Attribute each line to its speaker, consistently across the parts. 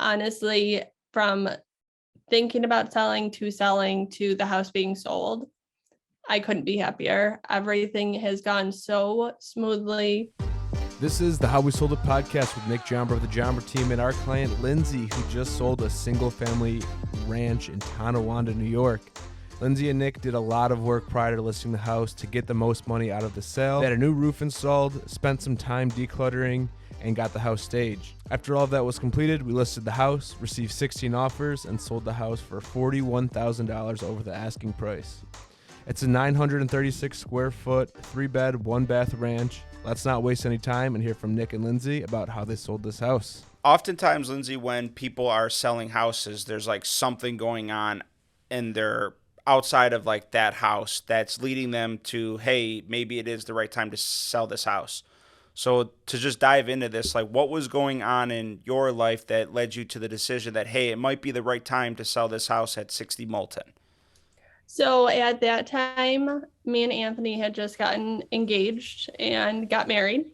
Speaker 1: honestly, from thinking about selling to the house being sold, I couldn't be happier. Everything has gone so smoothly.
Speaker 2: This is the How We Sold It podcast with Nick Jomber of the Jomber team and our client Lindsay, who just sold a single-family ranch in Tonawanda, New York. Lindsay and Nick did a lot of work prior to listing the house to get the most money out of the sale. They had a new roof installed, spent some time decluttering, and got the house staged. After all of that was completed, we listed the house, received 16 offers, and sold the house for $41,000 over the asking price. It's a 936 square foot, 3-bed, 1-bath ranch. Let's not waste any time and hear from Nick and Lindsay about how they sold this house.
Speaker 3: Oftentimes, Lindsay, when people are selling houses, there's like something going on in their outside of like that house that's leading them to, hey, maybe it is the right time to sell this house. So to just dive into this, like what was going on in your life that led you to the decision that, hey, it might be the right time to sell this house at 60 Moulton?
Speaker 1: So at that time, me and Anthony had just gotten engaged and got married.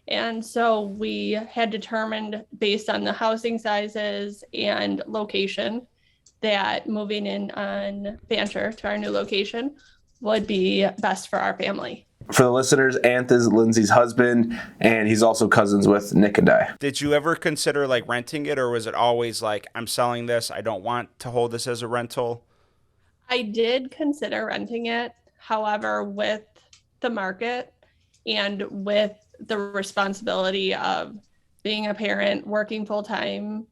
Speaker 1: And so we had determined, based on the housing sizes and location, that moving in on Banter to our new location would be best for our family.
Speaker 4: For the listeners, Anth is Lindsay's husband, and he's also cousins with Nick and I.
Speaker 3: Did you ever consider like renting it, or was it always like, I'm selling this, I don't want to hold this as a rental?
Speaker 1: I did consider renting it. However, with the market and with the responsibility of being a parent, working full time,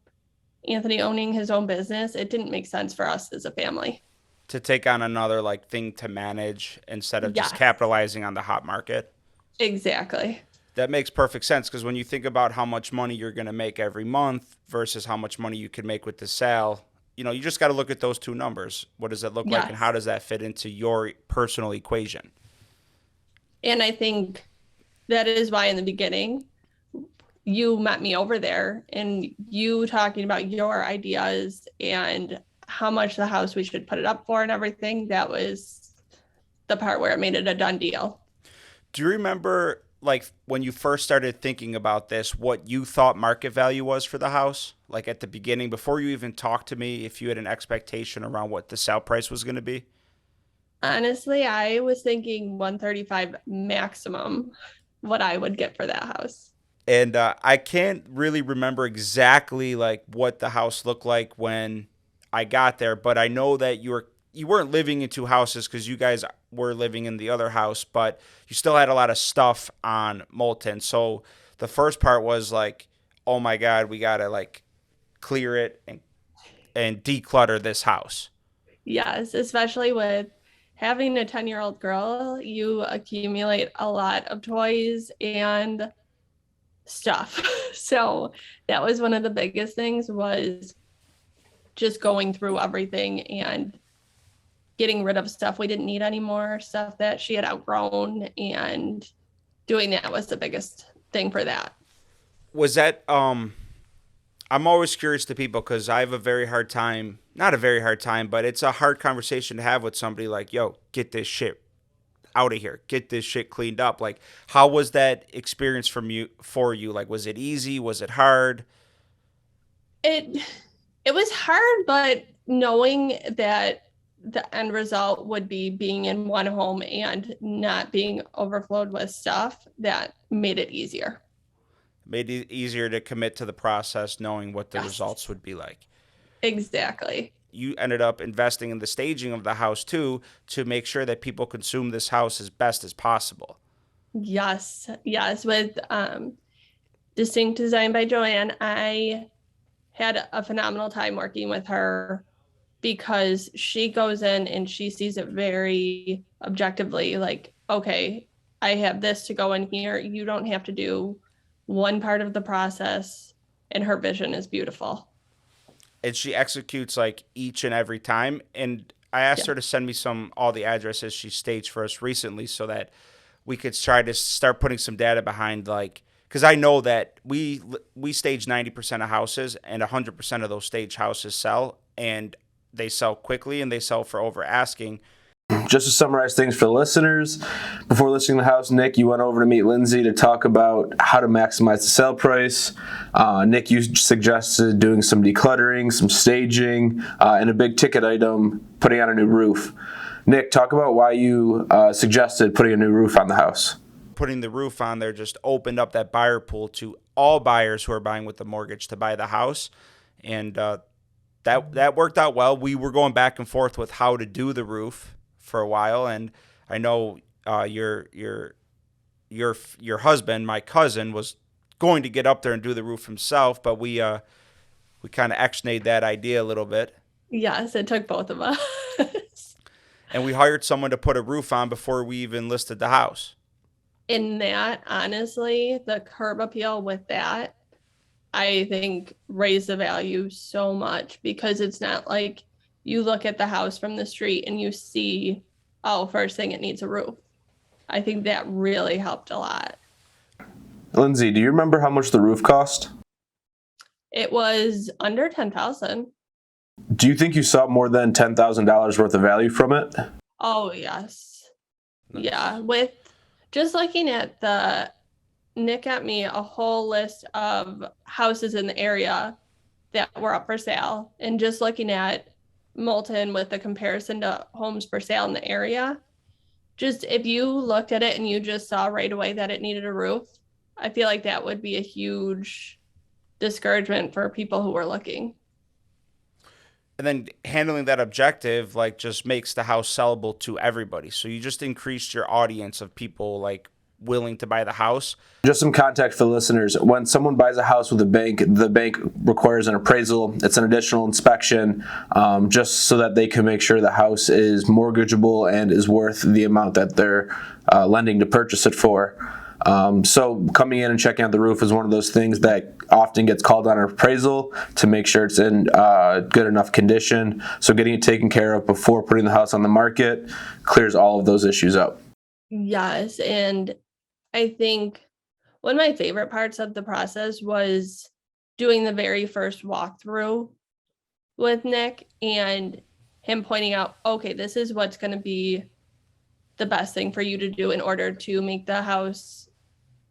Speaker 1: Anthony owning his own business, it didn't make sense for us as a family.
Speaker 3: To take on another like thing to manage instead of just capitalizing on the hot market?
Speaker 1: Exactly.
Speaker 3: That makes perfect sense, because when you think about how much money you're going to make every month versus how much money you can make with the sale, you know, you just got to look at those two numbers. What does it look like, and how does that fit into your personal equation?
Speaker 1: And I think that is why in the beginning you met me over there and you talking about your ideas and how much the house we should put it up for and everything. That was the part where it made it a done deal.
Speaker 3: Do you remember, like, when you first started thinking about this, what you thought market value was for the house? Like at the beginning, before you even talked to me, if you had an expectation around what the sale price was going to be?
Speaker 1: Honestly, I was thinking 135 maximum what I would get for that house.
Speaker 3: And I can't really remember exactly like what the house looked like when I got there, but I know that you weren't living in two houses because you guys were living in the other house, but you still had a lot of stuff on Moulton. So the first part was like, oh my God, we gotta like clear it and declutter this house.
Speaker 1: Yes, especially with having a 10-year-old girl, you accumulate a lot of toys and stuff. So that was one of the biggest things, was just going through everything and getting rid of stuff we didn't need anymore, stuff that she had outgrown, and doing that was the biggest thing for that.
Speaker 3: Was that, I'm always curious to people because I have a very hard time, not a very hard time, but it's a hard conversation to have with somebody like, yo, get this shit out of here, get this shit cleaned up. Like, how was that experience for you? Like, was it easy? Was it hard?
Speaker 1: It was hard, but knowing that the end result would be being in one home and not being overflowed with stuff, that made it easier.
Speaker 3: Made it easier to commit to the process, knowing what the results would be like.
Speaker 1: Exactly.
Speaker 3: You ended up investing in the staging of the house too, to make sure that people consume this house as best as possible.
Speaker 1: Yes. With Distinct Design by Joanne, I had a phenomenal time working with her because she goes in and she sees it very objectively. Like, okay, I have this to go in here. You don't have to do one part of the process, and her vision is beautiful.
Speaker 3: And she executes like each and every time. And I asked her to send me all the addresses she staged for us recently so that we could try to start putting some data behind, like, because I know that we stage 90% of houses and 100% of those staged houses sell, and they sell quickly and they sell for over asking.
Speaker 4: Just to summarize things for the listeners, before listing the house, Nick, you went over to meet Lindsay to talk about how to maximize the sale price. Nick, you suggested doing some decluttering, some staging, and a big ticket item, putting on a new roof. Nick, talk about why you suggested putting a new roof on the house.
Speaker 3: Putting the roof on there just opened up that buyer pool to all buyers who are buying with the mortgage to buy the house. And that worked out well. We were going back and forth with how to do the roof for a while, and I know your husband, my cousin, was going to get up there and do the roof himself, but we kind of ex-nayed that idea a little bit.
Speaker 1: Yes, it took both of us.
Speaker 3: And we hired someone to put a roof on before we even listed the house.
Speaker 1: In that, honestly, the curb appeal with that, I think raised the value so much, because it's not like you look at the house from the street and you see, oh, first thing, it needs a roof. I think that really helped a lot.
Speaker 4: Lindsay, do you remember how much the roof cost?
Speaker 1: It was under 10,000.
Speaker 4: Do you think you saw more than $10,000 worth of value from it?
Speaker 1: Oh, yes.
Speaker 2: Nice.
Speaker 1: Yeah, with just looking at Nick got me a whole list of houses in the area that were up for sale, and just looking at Moulton with the comparison to homes for sale in the area, just if you looked at it and you just saw right away that it needed a roof, I feel like that would be a huge discouragement for people who were looking.
Speaker 3: And then handling that objective just makes the house sellable to everybody. So you just increased your audience of people willing to buy the house.
Speaker 4: Just some context for the listeners. When someone buys a house with a bank, the bank requires an appraisal. It's an additional inspection, just so that they can make sure the house is mortgageable and is worth the amount that they're lending to purchase it for. So coming in and checking out the roof is one of those things that often gets called on an appraisal to make sure it's in good enough condition. So getting it taken care of before putting the house on the market clears all of those issues up.
Speaker 1: Yes, and I think one of my favorite parts of the process was doing the very first walkthrough with Nick and him pointing out, okay, this is what's going to be the best thing for you to do in order to make the house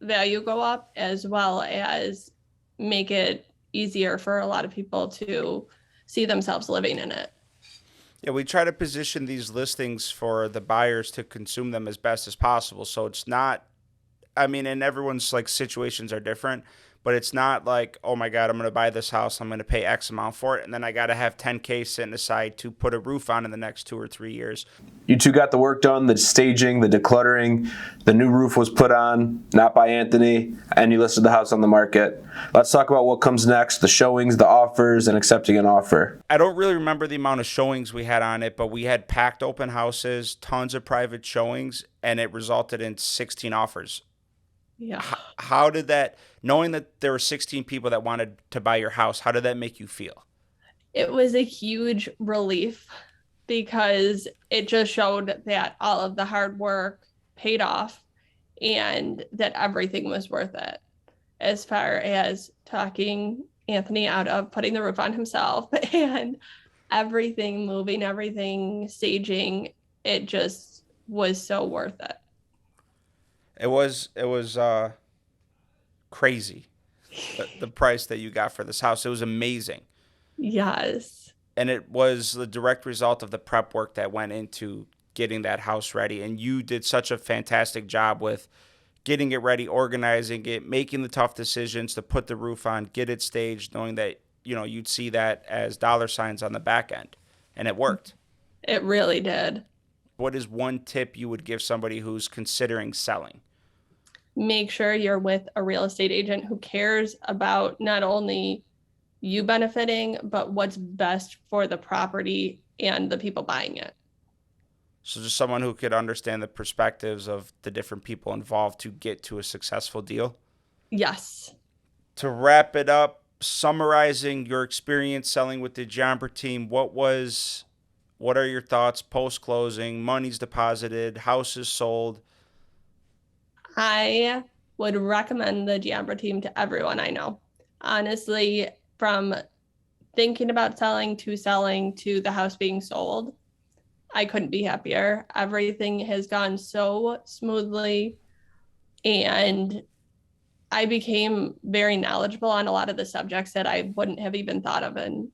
Speaker 1: value go up, as well as make it easier for a lot of people to see themselves living in it.
Speaker 3: Yeah, we try to position these listings for the buyers to consume them as best as possible. So it's not, and everyone's situations are different, but it's not like, oh my God, I'm going to buy this house, I'm going to pay X amount for it, and then I got to have $10K sitting aside to put a roof on in the next 2 or 3 years.
Speaker 4: You two got the work done, the staging, the decluttering, the new roof was put on, not by Anthony, and you listed the house on the market. Let's talk about what comes next, the showings, the offers, and accepting an offer.
Speaker 3: I don't really remember the amount of showings we had on it, but we had packed open houses, tons of private showings, and it resulted in 16 offers.
Speaker 1: Yeah.
Speaker 3: How did that, knowing that there were 16 people that wanted to buy your house, how did that make you feel?
Speaker 1: It was a huge relief, because it just showed that all of the hard work paid off and that everything was worth it, as far as talking Anthony out of putting the roof on himself and everything, moving everything, staging. It just was so worth it.
Speaker 3: It was crazy, the price that you got for this house. It was amazing.
Speaker 1: Yes.
Speaker 3: And it was the direct result of the prep work that went into getting that house ready. And you did such a fantastic job with getting it ready, organizing it, making the tough decisions to put the roof on, get it staged, knowing that, you'd see that as dollar signs on the back end. And it worked.
Speaker 1: It really did.
Speaker 3: What is one tip you would give somebody who's considering selling?
Speaker 1: Make sure you're with a real estate agent who cares about not only you benefiting, but what's best for the property and the people buying it.
Speaker 3: So just someone who could understand the perspectives of the different people involved to get to a successful deal?
Speaker 1: Yes.
Speaker 3: To wrap it up, summarizing your experience selling with the Jumper team, what are your thoughts post-closing, money's deposited, houses sold?
Speaker 1: I would recommend the Jumper team to everyone I know. Honestly, from thinking about selling to the house being sold, I couldn't be happier. Everything has gone so smoothly, and I became very knowledgeable on a lot of the subjects that I wouldn't have even thought of in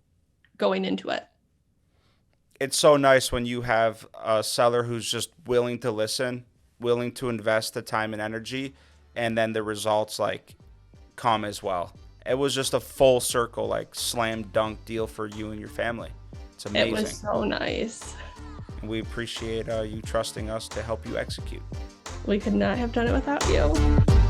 Speaker 1: going into it.
Speaker 3: It's so nice when you have a seller who's just willing to listen, willing to invest the time and energy, and then the results like come as well. It was just a full circle, like slam dunk deal for you and your family. It's amazing.
Speaker 1: It was so nice.
Speaker 3: And we appreciate you trusting us to help you execute.
Speaker 1: We could not have done it without you.